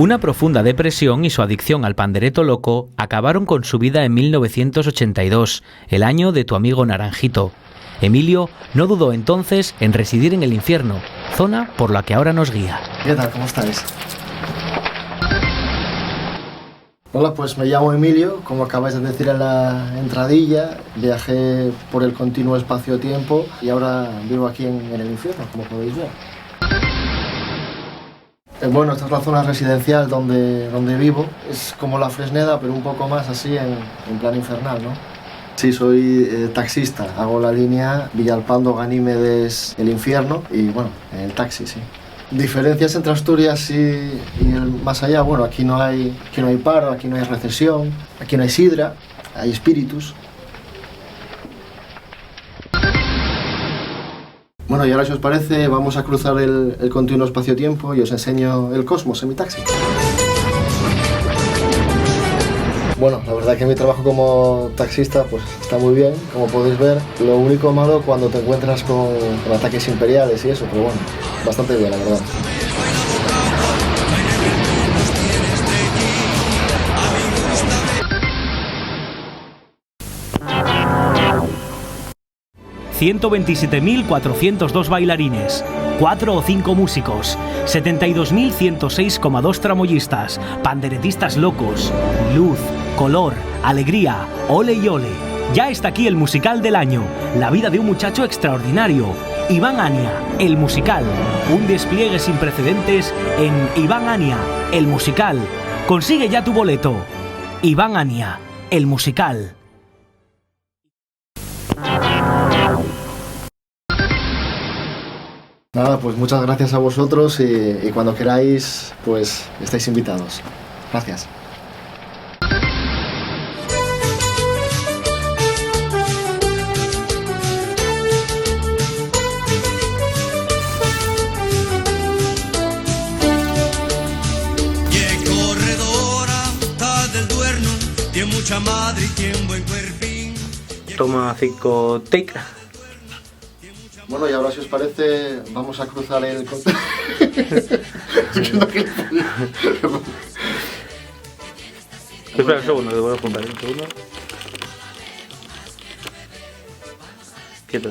Una profunda depresión y su adicción al pandereto loco acabaron con su vida en 1982, el año de Tu amigo Naranjito. Emilio no dudó entonces en residir en el infierno, zona por la que ahora nos guía. ¿Qué tal? ¿Cómo estáis? Hola, pues me llamo Emilio, como acabáis de decir en la entradilla, viajé por el continuo espacio-tiempo y ahora vivo aquí en el infierno, como podéis ver. Bueno, esta es la zona residencial donde vivo, es como la Fresneda, pero un poco más así en plan infernal, ¿no? Sí, soy taxista, hago la línea Villalpando, Ganímedes, El Infierno y bueno, el taxi, sí. Diferencias entre Asturias y el más allá, bueno, aquí no hay paro, aquí no hay recesión, aquí no hay sidra, hay espíritus. Bueno, y ahora si os parece vamos a cruzar el continuo espacio-tiempo y os enseño el cosmos en mi taxi. Bueno, la verdad que mi trabajo como taxista pues está muy bien, como podéis ver. Lo único malo cuando te encuentras con ataques imperiales y eso, pero bueno, bastante bien la verdad. ...127.402 bailarines, 4 o 5 músicos, 72.106,2 tramoyistas, panderetistas locos, luz, color, alegría, ole y ole. Ya está aquí el musical del año, la vida de un muchacho extraordinario. Iván Ania, el musical. Un despliegue sin precedentes en Iván Ania, el musical. Consigue ya tu boleto. Iván Ania, el musical. Nada, pues muchas gracias a vosotros y cuando queráis, pues estáis invitados. Gracias. Mucha madre y tiene buen cuerpín. Toma 5 take. Bueno, y ahora si os parece, vamos a cruzar el... Espera un segundo, te voy a apuntar un segundo. Quieto,